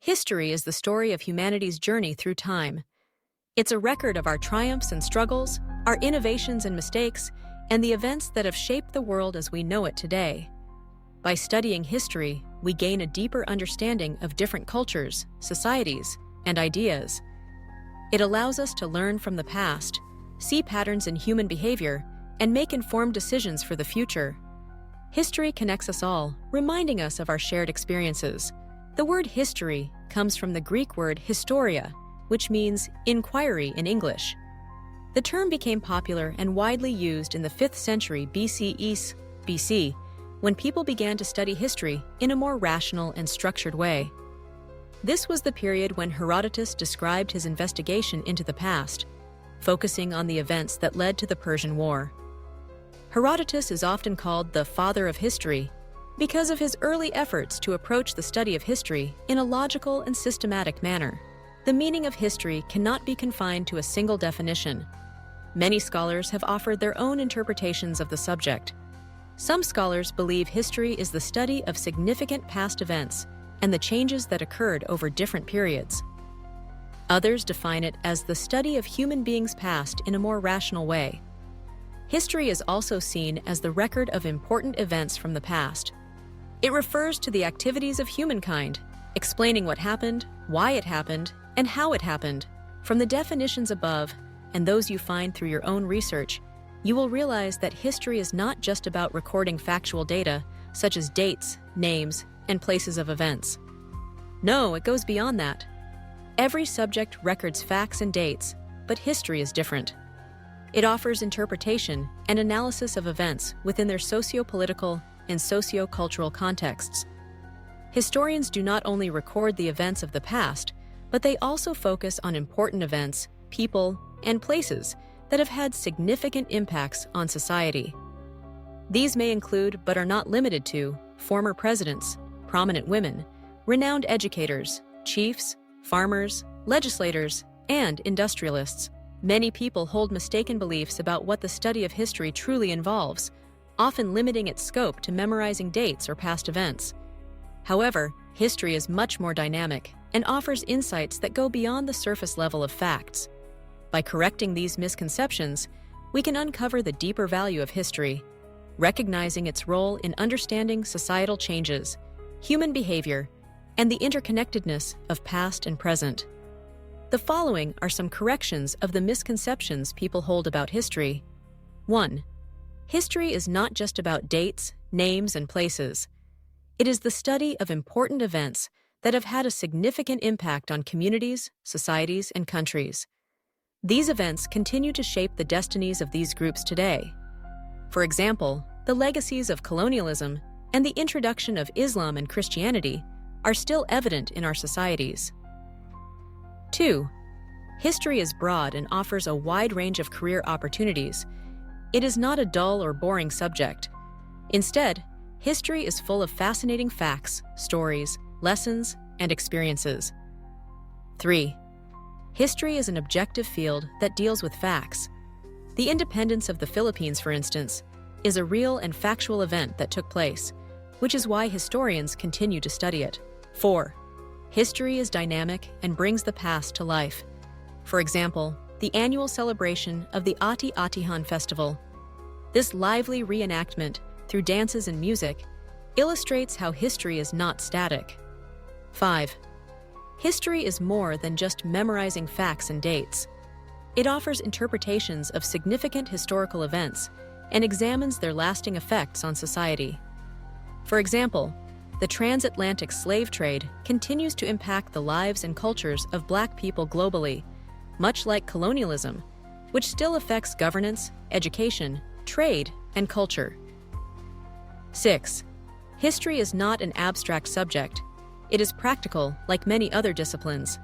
History is the story of humanity's journey through time. It's a record of our triumphs and struggles, our innovations and mistakes, and the events that have shaped the world as we know it today. By studying history, we gain a deeper understanding of different cultures, societies, and ideas. It allows us to learn from the past, see patterns in human behavior, and make informed decisions for the future. History connects us all, reminding us of our shared experiences. The word history comes from the Greek word historia, which means inquiry in English. The term became popular and widely used in the 5th century BC, when people began to study history in a more rational and structured way. This was the period when Herodotus described his investigation into the past, focusing on the events that led to the Persian War. Herodotus is often called the father of history because of his early efforts to approach the study of history in a logical and systematic manner. The meaning of history cannot be confined to a single definition. Many scholars have offered their own interpretations of the subject. Some scholars believe history is the study of significant past events and the changes that occurred over different periods. Others define it as the study of human beings' past in a more rational way. History is also seen as the record of important events from the past. It refers to the activities of humankind, explaining what happened, why it happened, and how it happened. From the definitions above, and those you find through your own research, you will realize that history is not just about recording factual data, such as dates, names, and places of events. No, it goes beyond that. Every subject records facts and dates, but history is different. It offers interpretation and analysis of events within their socio-political and socio-cultural contexts. Historians do not only record the events of the past, but they also focus on important events, people, and places that have had significant impacts on society. These may include, but are not limited to, former presidents, prominent women, renowned educators, chiefs, farmers, legislators, and industrialists. Many people hold mistaken beliefs about what the study of history truly involves, often limiting its scope to memorizing dates or past events. However, history is much more dynamic and offers insights that go beyond the surface level of facts. By correcting these misconceptions, we can uncover the deeper value of history, recognizing its role in understanding societal changes, human behavior, and the interconnectedness of past and present. The following are some corrections of the misconceptions people hold about history. 1. History is not just about dates, names, and places. It is the study of important events that have had a significant impact on communities, societies, and countries. These events continue to shape the destinies of these groups today. For example, the legacies of colonialism and the introduction of Islam and Christianity are still evident in our societies. 2. History is broad and offers a wide range of career opportunities. It is not a dull or boring subject. Instead, history is full of fascinating facts, stories, lessons, and experiences. 3. History is an objective field that deals with facts. The independence of the Philippines, for instance, is a real and factual event that took place, which is why historians continue to study it. 4. History is dynamic and brings the past to life. For example, the annual celebration of the Ati-Atihan Festival. This lively reenactment, through dances and music, illustrates how history is not static. 5. History is more than just memorizing facts and dates. It offers interpretations of significant historical events and examines their lasting effects on society. For example, the transatlantic slave trade continues to impact the lives and cultures of Black people globally, much like colonialism, which still affects governance, education, trade, and culture. 6. History is not an abstract subject. It is practical, like many other disciplines.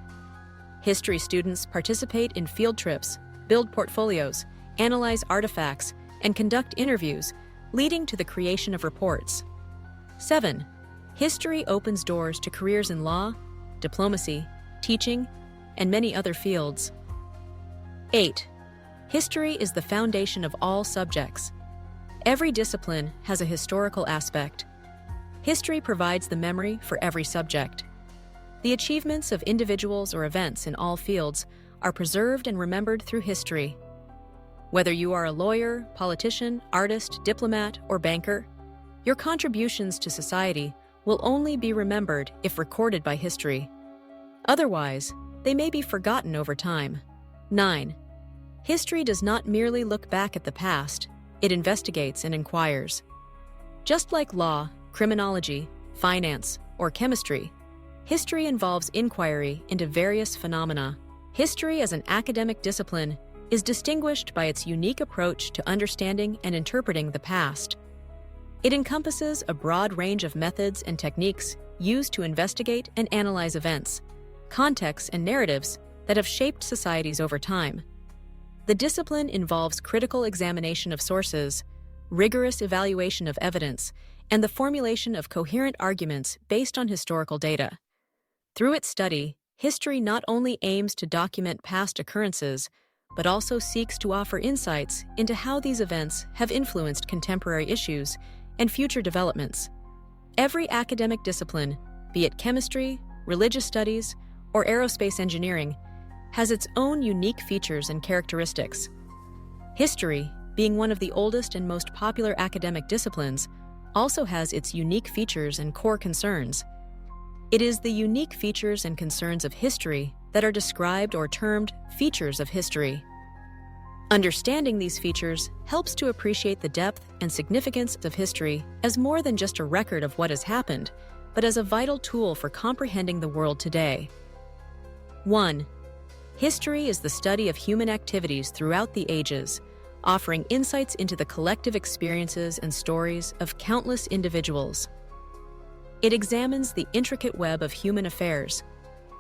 History students participate in field trips, build portfolios, analyze artifacts, and conduct interviews, leading to the creation of reports. 7. History opens doors to careers in law, diplomacy, teaching, and many other fields. 8. History is the foundation of all subjects. Every discipline has a historical aspect. History provides the memory for every subject. The achievements of individuals or events in all fields are preserved and remembered through history. Whether you are a lawyer, politician, artist, diplomat, or banker, your contributions to society will only be remembered if recorded by history. Otherwise, they may be forgotten over time. 9. History does not merely look back at the past, it investigates and inquires. Just like law, criminology, finance, or chemistry, history involves inquiry into various phenomena. History as an academic discipline is distinguished by its unique approach to understanding and interpreting the past. It encompasses a broad range of methods and techniques used to investigate and analyze events, contexts, and narratives that have shaped societies over time. The discipline involves critical examination of sources, rigorous evaluation of evidence, and the formulation of coherent arguments based on historical data. Through its study, history not only aims to document past occurrences, but also seeks to offer insights into how these events have influenced contemporary issues and future developments. Every academic discipline, be it chemistry, religious studies, or aerospace engineering, has its own unique features and characteristics. History, being one of the oldest and most popular academic disciplines, also has its unique features and core concerns. It is the unique features and concerns of history that are described or termed features of history. Understanding these features helps to appreciate the depth and significance of history as more than just a record of what has happened, but as a vital tool for comprehending the world today. 1. History is the study of human activities throughout the ages, offering insights into the collective experiences and stories of countless individuals. It examines the intricate web of human affairs,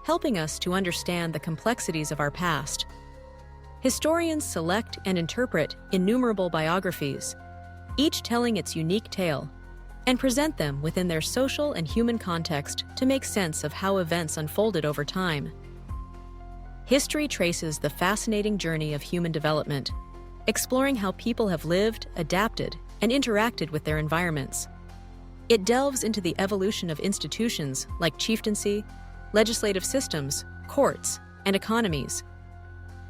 helping us to understand the complexities of our past. Historians select and interpret innumerable biographies, each telling its unique tale, and present them within their social and human context to make sense of how events unfolded over time. History traces the fascinating journey of human development, exploring how people have lived, adapted, and interacted with their environments. It delves into the evolution of institutions like chieftaincy, legislative systems, courts, and economies.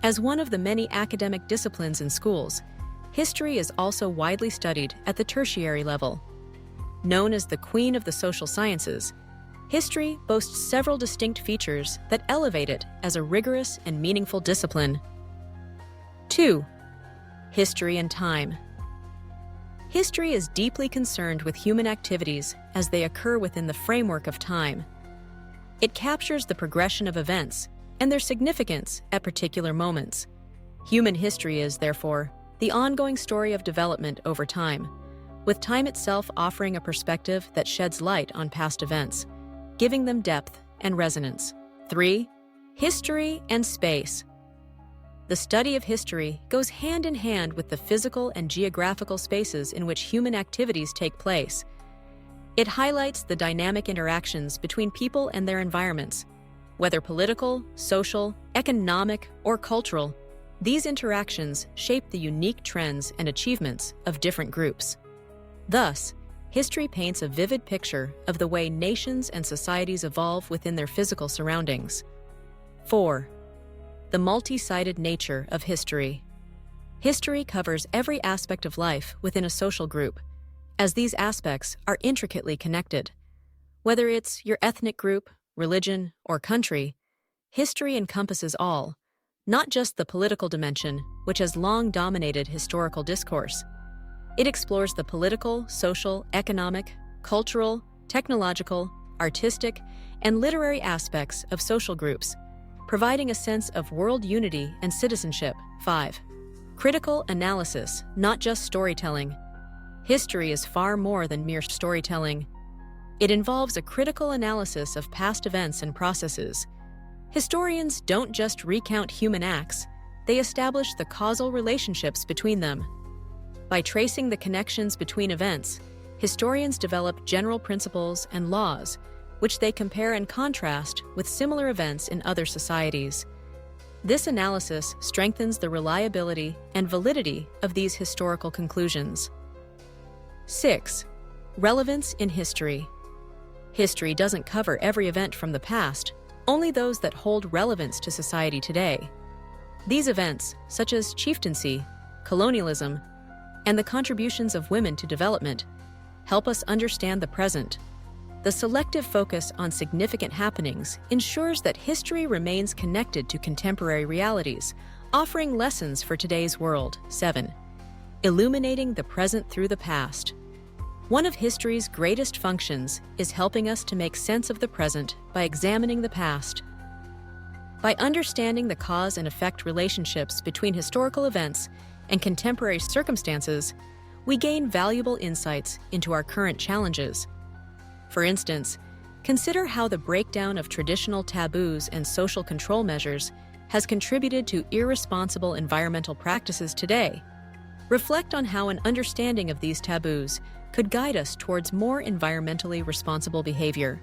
As one of the many academic disciplines in schools, history is also widely studied at the tertiary level. Known as the Queen of the Social Sciences, history boasts several distinct features that elevate it as a rigorous and meaningful discipline. 2. History and time. History is deeply concerned with human activities as they occur within the framework of time. It captures the progression of events and their significance at particular moments. Human history is, therefore, the ongoing story of development over time, with time itself offering a perspective that sheds light on past events, giving them depth and resonance. 3. History and space. The study of history goes hand in hand with the physical and geographical spaces in which human activities take place. It highlights the dynamic interactions between people and their environments. Whether political, social, economic, or cultural, these interactions shape the unique trends and achievements of different groups. Thus, history paints a vivid picture of the way nations and societies evolve within their physical surroundings. 4. The multi-sided nature of history. History covers every aspect of life within a social group, as these aspects are intricately connected. Whether it's your ethnic group, religion, or country, history encompasses all, not just the political dimension, which has long dominated historical discourse. It explores the political, social, economic, cultural, technological, artistic, and literary aspects of social groups, providing a sense of world unity and citizenship. 5. Critical analysis, not just storytelling. History is far more than mere storytelling. It involves a critical analysis of past events and processes. Historians don't just recount human acts, they establish the causal relationships between them. By tracing the connections between events, historians develop general principles and laws, which they compare and contrast with similar events in other societies. This analysis strengthens the reliability and validity of these historical conclusions. 6. Relevance in history. History doesn't cover every event from the past, only those that hold relevance to society today. These events, such as chieftaincy, colonialism, and the contributions of women to development, help us understand the present. The selective focus on significant happenings ensures that history remains connected to contemporary realities, offering lessons for today's world. 7. Illuminating the present through the past. One of history's greatest functions is helping us to make sense of the present by examining the past. By understanding the cause and effect relationships between historical events and contemporary circumstances, we gain valuable insights into our current challenges. For instance, consider how the breakdown of traditional taboos and social control measures has contributed to irresponsible environmental practices today. Reflect on how an understanding of these taboos could guide us towards more environmentally responsible behavior.